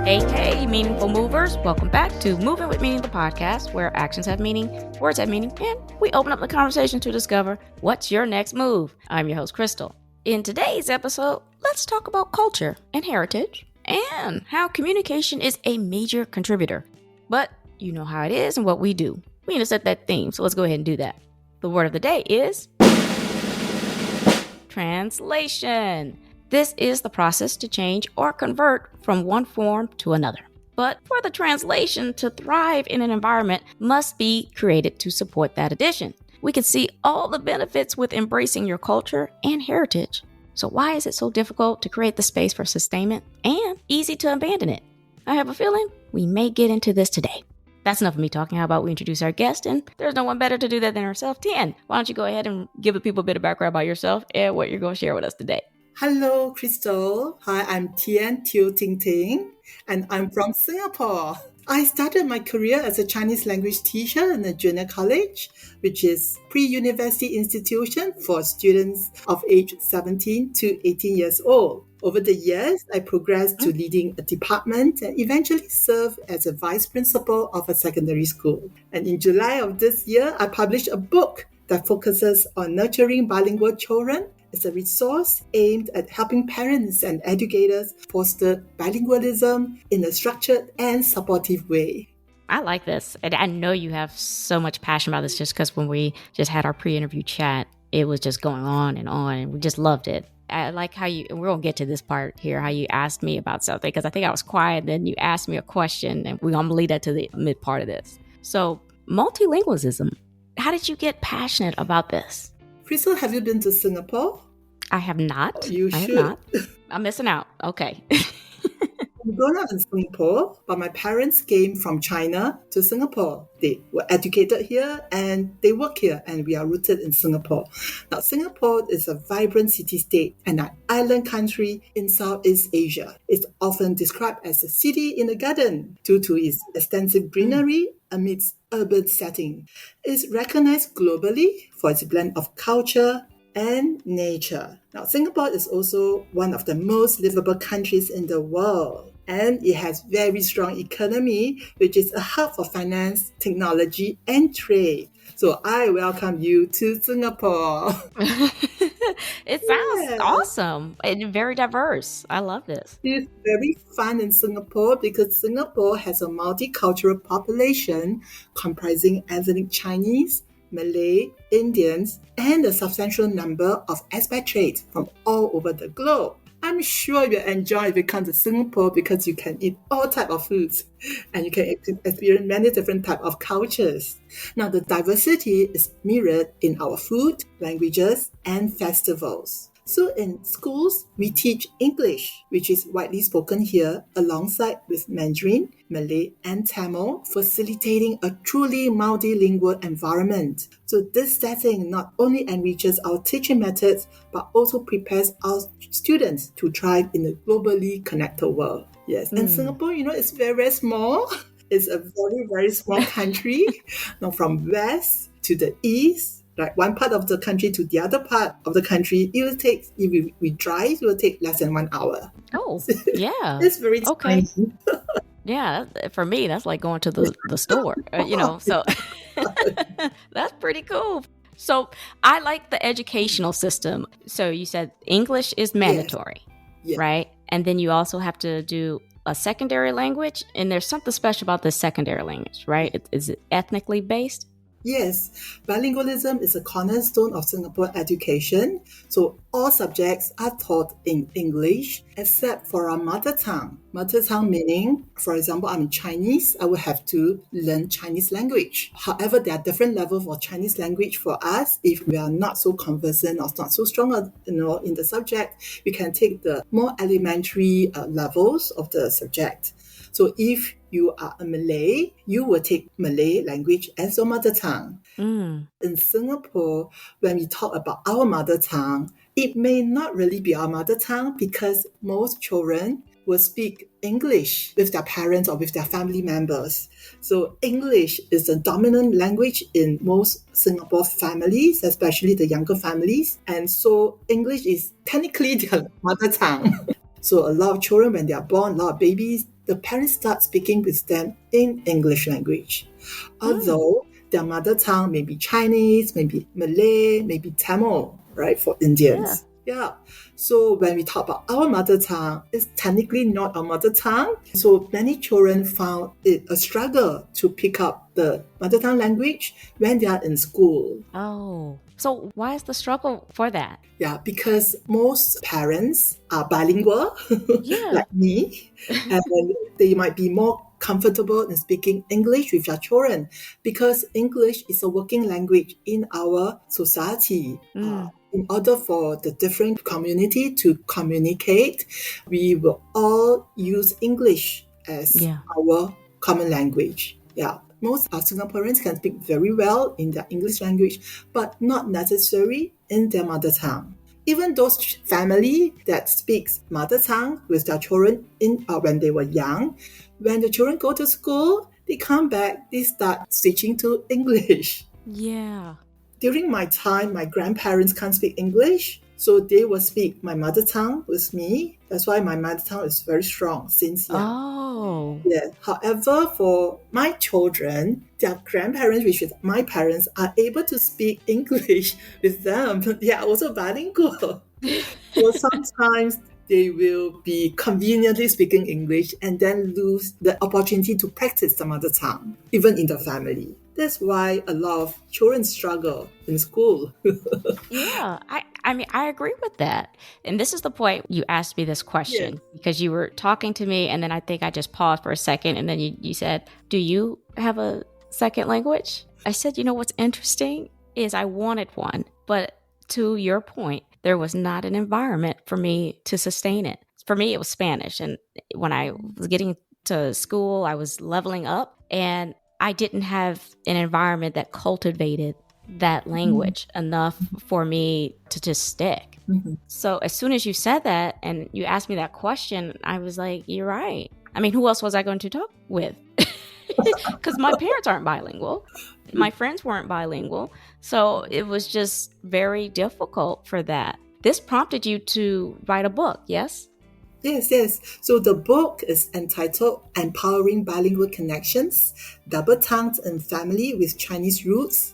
Hey, meaningful movers. Welcome back to Moving with Meaning, the podcast where actions have meaning, words have meaning, and we open up the conversation to discover what's your next move. I'm your host, Krystal. In today's episode, let's talk about culture and heritage and how communication is a major contributor. But you know how it is and what we do. We need to set that theme, so let's go ahead and do that. The word of the day is translation. This is the process to change or convert from one form to another. But for the translation to thrive in an environment must be created to support that addition. We can see all the benefits with embracing your culture and heritage. So why is it so difficult to create the space for sustainment and easy to abandon it? I have a feeling we may get into this today. That's enough of me talking. How about we introduce our guest? And there's no one better to do that than herself. Tiane, why don't you go ahead and give the people a bit of background about yourself and what you're going to share with us today? Hello, Krystal. Hi, I'm Tiane Teo, and I'm from Singapore. I started my career as a Chinese language teacher in a junior college, which is pre-university institution for students of age 17 to 18 years old. Over the years, I progressed to leading a department and eventually served as a vice principal of a secondary school. And in July of this year, I published a book that focuses on nurturing bilingual children. It's a resource aimed at helping parents and educators foster bilingualism in a structured and supportive way. I like this. And I know you have so much passion about this just because when we just had our pre-interview chat, it was just going on, and we just loved it. I like how and we're going to get to this part here, how you asked me about something, because I think I was quiet, then you asked me a question, and we're going to lead that to the mid part of this. So, multilingualism, how did you get passionate about this? Krystal, have you been to Singapore? I have not. Oh, you should. Have not. I'm missing out. Okay. I'm grown up in Singapore, but my parents came from China to Singapore. They were educated here and they work here, and we are rooted in Singapore. Now, Singapore is a vibrant city-state and an island country in Southeast Asia. It's often described as a city in a garden due to its extensive greenery amidst urban setting. It's recognized globally for its blend of culture and nature. Now, Singapore is also one of the most livable countries in the world, and it has very strong economy, which is a hub for finance, technology, and trade. So I welcome you to Singapore. It sounds awesome and very diverse. I love this. It's very fun in Singapore because Singapore has a multicultural population comprising ethnic Chinese, Malay, Indians, and a substantial number of expatriates from all over the globe. I'm sure you'll enjoy if you come to Singapore because you can eat all types of foods and you can experience many different types of cultures. Now, the diversity is mirrored in our food, languages, and festivals. So in schools, we teach English, which is widely spoken here, alongside with Mandarin, Malay, and Tamil, facilitating a truly multilingual environment. So this setting not only enriches our teaching methods, but also prepares our students to thrive in a globally connected world. Yes, and Singapore, it's very, very small. It's a very, very small country. Now, from west to the east, like one part of the country to the other part of the country, it will take, if we drive, it will take less than 1 hour. Oh, yeah. It's very tiny. Yeah, for me, that's like going to the store, so that's pretty cool. So I like the educational system. So you said English is mandatory, right? And then you also have to do a secondary language, and there's something special about the secondary language, right? Is it ethnically based? Yes, bilingualism is a cornerstone of Singapore education. So all subjects are taught in English except for our mother tongue. Mother tongue meaning, for example, I'm Chinese, I will have to learn Chinese language. However, there are different levels for Chinese language for us. If we are not so conversant or not so strong, in the subject, we can take the more elementary levels of the subject. So if you are a Malay, you will take Malay language as your mother tongue. In Singapore, when we talk about our mother tongue, it may not really be our mother tongue because most children will speak English with their parents or with their family members. So English is the dominant language in most Singapore families, especially the younger families. And so English is technically their mother tongue. So a lot of children, when they are born, a lot of babies, the parents start speaking with them in English language. Although their mother tongue may be Chinese, maybe Malay, maybe Tamil, right, for Indians. Yeah. So when we talk about our mother tongue, it's technically not our mother tongue. So many children found it a struggle to pick up the mother tongue language when they are in school. Oh, so why is the struggle for that? Yeah, because most parents are bilingual, like me, and they might be more comfortable in speaking English with their children because English is a working language in our society. In order for the different community to communicate, we will all use English as our common language. Yeah. Most Singaporeans can speak very well in their English language, but not necessarily in their mother tongue. Even those family that speaks mother tongue with their children when they were young, when the children go to school, they come back, they start switching to English. Yeah. During my time, my grandparents can't speak English, so they will speak my mother tongue with me. That's why my mother tongue is very strong since young. Oh. Yeah. However, for my children, their grandparents, which is my parents, are able to speak English with them. They are also bilingual. So sometimes they will be conveniently speaking English and then lose the opportunity to practice the mother tongue, even in the family. That's why a lot of children struggle in school. Yeah, I mean, I agree with that. And this is the point you asked me this question because you were talking to me and then I think I just paused for a second and then you said, do you have a second language? I said, you know, what's interesting is I wanted one, but to your point, there was not an environment for me to sustain it. For me, it was Spanish. And when I was getting to school, I was leveling up and I didn't have an environment that cultivated that language enough for me to just stick. So as soon as you said that and you asked me that question, I was like, you're right. I mean, who else was I going to talk with? Because my parents aren't bilingual. My friends weren't bilingual. So it was just very difficult for that. This prompted you to write a book, yes? Yes. So the book is entitled Empowering Bilingual Connections, Double Tongues and Family with Chinese Roots,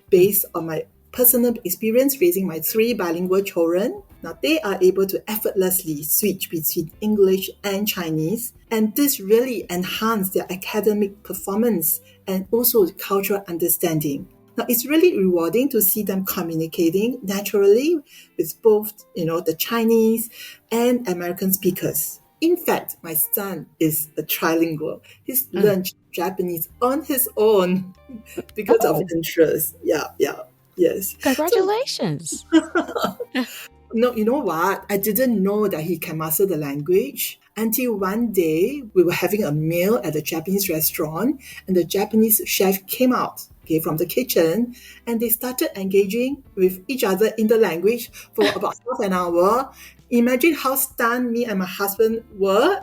based on my personal experience raising my 3 bilingual children. Now, they are able to effortlessly switch between English and Chinese, and this really enhanced their academic performance and also cultural understanding. Now, it's really rewarding to see them communicating naturally with both, the Chinese and American speakers. In fact, my son is a trilingual. He's learned Japanese on his own because of interest. Yes. Congratulations. No, you know what? I didn't know that he can master the language until one day we were having a meal at a Japanese restaurant and the Japanese chef came out from the kitchen and they started engaging with each other in the language for about half an hour. Imagine how stunned me and my husband were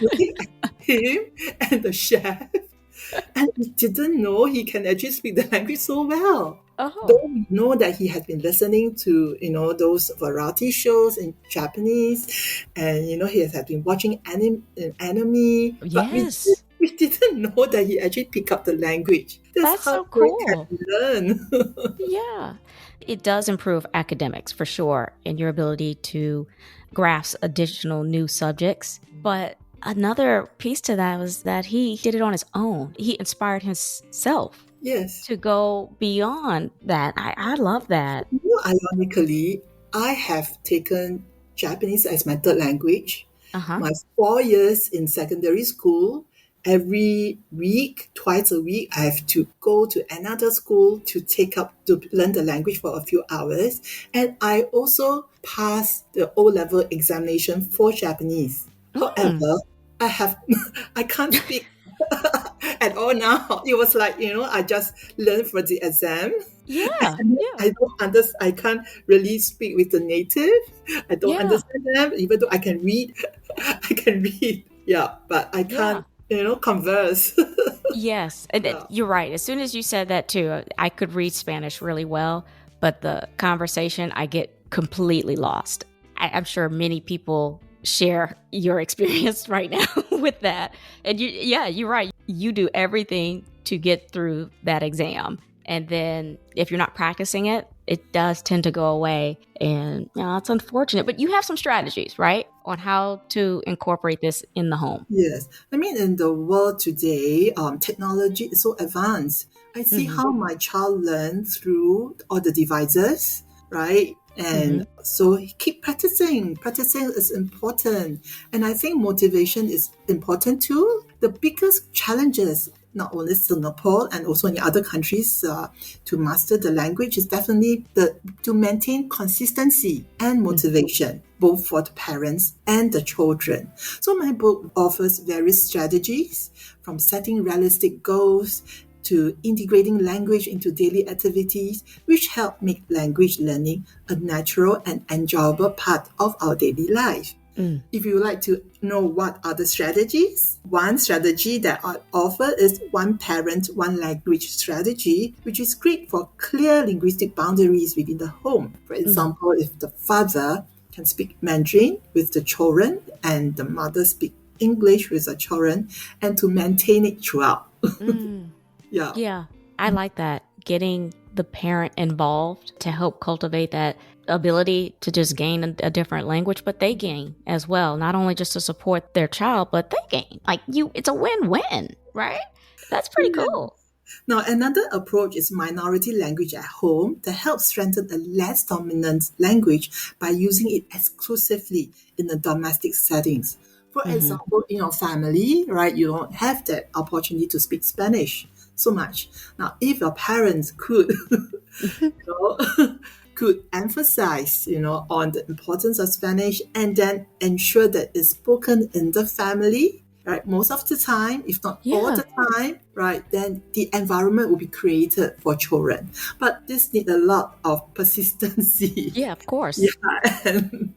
looking at him and the chef. And we didn't know he can actually speak the language so well. Though we know that he has been listening to, those variety shows in Japanese and, he has been watching anime. Yes. But we didn't know that he actually picked up the language. That's so cool. Can learn. Yeah. It does improve academics for sure and your ability to grasp additional new subjects. But another piece to that was that he did it on his own. He inspired himself. Yes. To go beyond that. I love that. Ironically, I have taken Japanese as my third language. My 4 years in secondary school, every week, twice a week, I have to go to another school to learn the language for a few hours. And I also passed the O-level examination for Japanese. However, I can't speak at all now. It was like, I just learned for the exam. I can't really speak with the native. I don't understand them, even though I can read. But I can't, converse. Yes, and you're right. As soon as you said that too, I could read Spanish really well, but the conversation, I get completely lost. I'm sure many people share your experience right now with that. And you're right. You do everything to get through that exam. And then if you're not practicing it, it does tend to go away. And it's unfortunate. But you have some strategies, right, on how to incorporate this in the home. Yes. I mean, in the world today, technology is so advanced. I see how my child learns through all the devices, right? And so keep practicing. Practicing is important. And I think motivation is important too. The biggest challenges, not only Singapore and also in other countries, to master the language is definitely to maintain consistency and motivation, both for the parents and the children. So my book offers various strategies, from setting realistic goals to integrating language into daily activities, which help make language learning a natural and enjoyable part of our daily life. If you would like to know what are the strategies, one strategy that I offer is one parent, one language strategy, which is great for clear linguistic boundaries within the home. For example, if the father can speak Mandarin with the children and the mother speak English with the children, and to maintain it throughout. Yeah, I like that. Getting the parent involved to help cultivate that ability to just gain a different language, but they gain as well. Not only just to support their child, but they gain. It's a win-win, right? That's pretty cool. Now, another approach is minority language at home that helps strengthen a less dominant language by using it exclusively in the domestic settings. For example, in your family, right, you don't have that opportunity to speak Spanish so much. Now, if your parents could, could emphasize, on the importance of Spanish and then ensure that it's spoken in the family, right, most of the time, if not all the time, right, then the environment will be created for children. But this needs a lot of persistency. Yeah, of course. And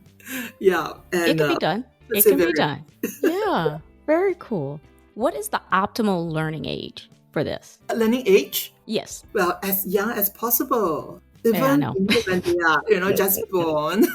it can be done. It can be done. Yeah, very cool. What is the optimal learning age for this? Learning age? Yes. Well, as young as possible. Even when they are, just born.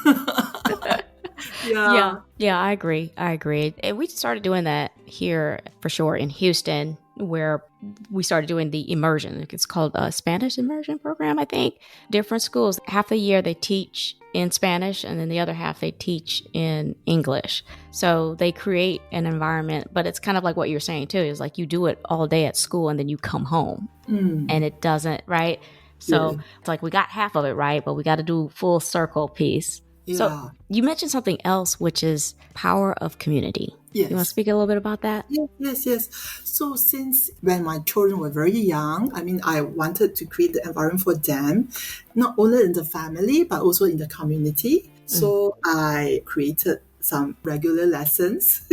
Yeah, I agree. And we started doing that here for sure in Houston, where we started doing the immersion. It's called a Spanish immersion program, I think. Different schools, half the year they teach in Spanish, and then the other half they teach in English. So they create an environment, but it's kind of like what you're saying too, is like you do it all day at school and then you come home and it doesn't, right? So it's like we got half of it right, but we got to do full circle piece. Yeah. So you mentioned something else, which is power of community. Yes. You want to speak a little bit about that? Yes. So since when my children were very young, I wanted to create the environment for them, not only in the family, but also in the community. So I created some regular lessons.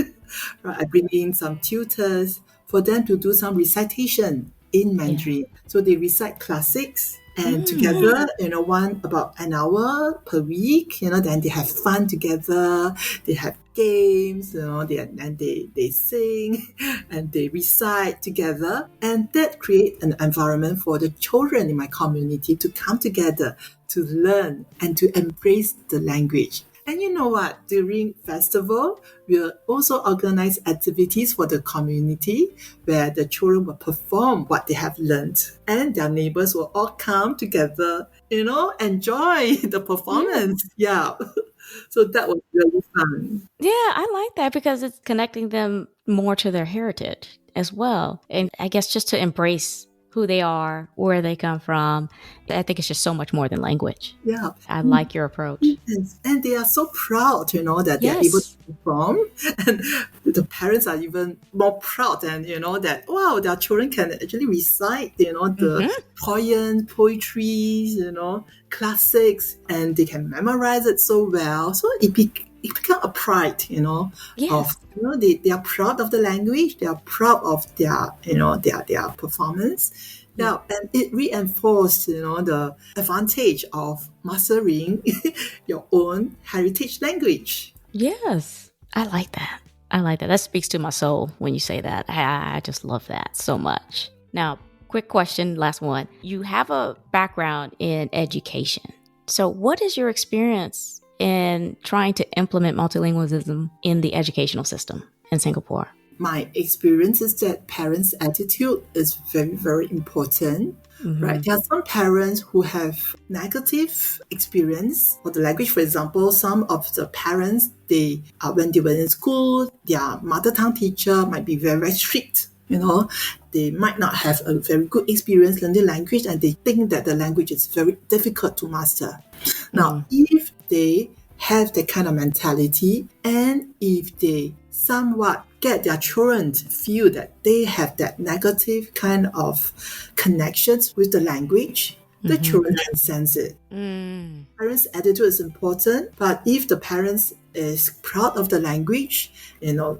I bring in some tutors for them to do some recitation in Mandarin. So they recite classics. And together, one about an hour per week, then they have fun together. They have games, and they sing and they recite together. And that creates an environment for the children in my community to come together, to learn and to embrace the language. And you know what? During festival, we'll also organize activities for the community where the children will perform what they have learned. And their neighbors will all come together, enjoy the performance. Yeah. So that was really fun. Yeah, I like that because it's connecting them more to their heritage as well. And I guess just to embrace who they are, where they come from. I think it's just so much more than language. Yeah. I like your approach. Yes. And they are so proud, that they're able to perform. And the parents are even more proud and, that, wow, their children can actually recite, the poetry, classics, and they can memorize it so well. So it becomes a pride, of, they are proud of the language, they are proud of their, their performance. Yeah, and it reinforced, the advantage of mastering your own heritage language. Yes, I like that. That speaks to my soul when you say that. I just love that so much. Now, quick question, last one. You have a background in education. So what is your experience in trying to implement multilingualism in the educational system in Singapore? My experience is that parents' attitude is very, very important. Right? There are some parents who have negative experience for the language. For example, some of the parents, when they were in school, their mother tongue teacher might be very, very strict. They might not have a very good experience learning language, and they think that the language is very difficult to master. Now, if they have that kind of mentality, and if they somewhat get their children to feel that they have that negative kind of connections with the language, the children can sense it. Parents' attitude is important, but if the parents is proud of the language,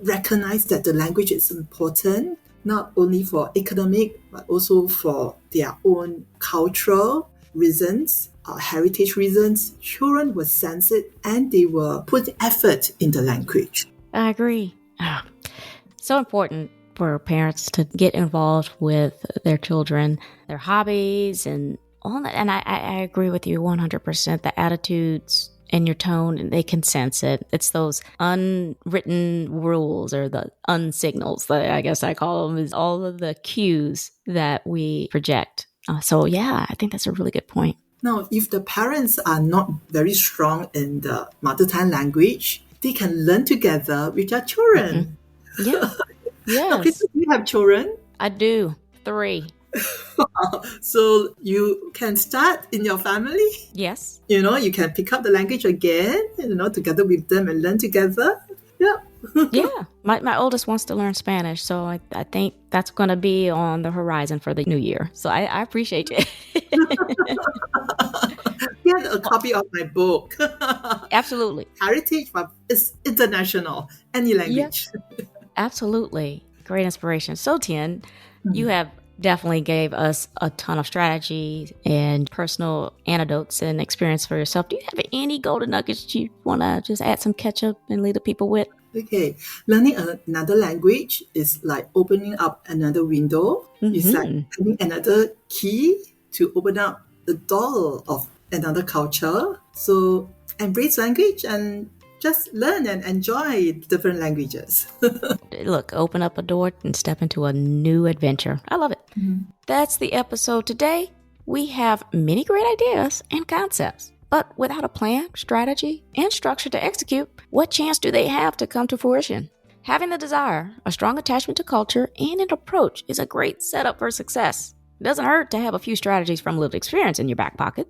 recognize that the language is important, not only for academic, but also for their own cultural reasons, heritage reasons, children will sense it and they will put effort in the language. I agree. So important for parents to get involved with their children, their hobbies, and all that. And I agree with you 100%. The attitudes and your tone, they can sense it. It's those unwritten rules or the unsignals that I guess I call them, is all of the cues that we project. So yeah, I think that's a really good point. Now, if the parents are not very strong in the mother tongue language, they can learn together with their children. Yeah. Yes. Now, Krystal, do you have children? I do. 3. So you can start in your family. Yes. You can pick up the language again, together with them and learn together. Yeah. Yeah. My oldest wants to learn Spanish, so I think that's going to be on the horizon for the new year. So I appreciate it. Get a copy of my book. Absolutely. Heritage, but it's international. Any language. Yep. Absolutely. Great inspiration. So, Tiane, you have definitely gave us a ton of strategies and personal anecdotes and experience for yourself. Do you have any golden nuggets you want to just add some ketchup and leave the people with? Okay. Learning another language is like opening up another window. It's like having another key to open up the door of another culture. So embrace language and just learn and enjoy different languages. Look, open up a door and step into a new adventure. I love it. That's the episode today. We have many great ideas and concepts, but without a plan, strategy, and structure to execute, what chance do they have to come to fruition? Having the desire, a strong attachment to culture, and an approach is a great setup for success. It doesn't hurt to have a few strategies from lived experience in your back pocket.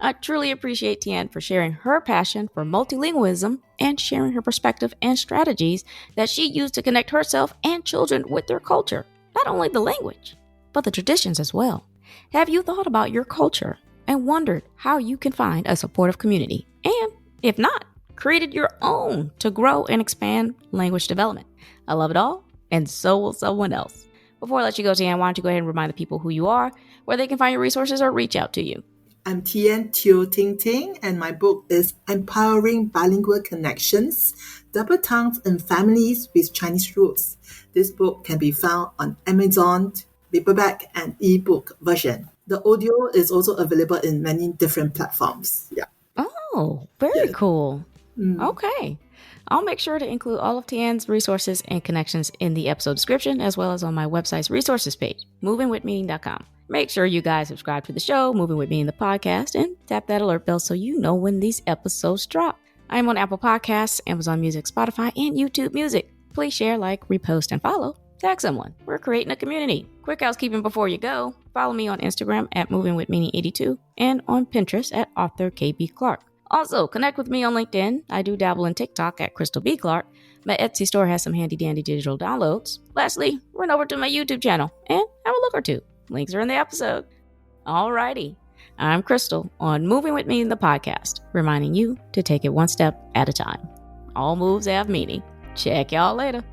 I truly appreciate Tiane for sharing her passion for multilingualism and sharing her perspective and strategies that she used to connect herself and children with their culture. Not only the language, but the traditions as well. Have you thought about your culture and wondered how you can find a supportive community? And if not, created your own to grow and expand language development? I love it all, and so will someone else. Before I let you go, Tiane, why don't you go ahead and remind the people who you are, where they can find your resources or reach out to you? I'm Tiane Teo Ting Ting, and my book is Empowering Bilingual Connections, Double Tongues in Families with Chinese Roots. This book can be found on Amazon, paperback and ebook version. The audio is also available in many different platforms. Yeah. Oh, very cool. Okay. I'll make sure to include all of Tiane's resources and connections in the episode description, as well as on my website's resources page, movingwithmeaning.com. Make sure you guys subscribe to the show, Moving With Me in the podcast, and tap that alert bell so you know when these episodes drop. I am on Apple Podcasts, Amazon Music, Spotify, and YouTube Music. Please share, like, repost, and follow. Tag someone. We're creating a community. Quick housekeeping before you go. Follow me on Instagram at movingwithmeaning82 and on Pinterest at Author KB Clark. Also, connect with me on LinkedIn. I do dabble in TikTok at Krystal B. Clark. My Etsy store has some handy dandy digital downloads. Lastly, run over to my YouTube channel and have a look or two. Links are in the episode. Alrighty. I'm Krystal on Moving With Me in the podcast, reminding you to take it one step at a time. All moves have meaning. Check y'all later.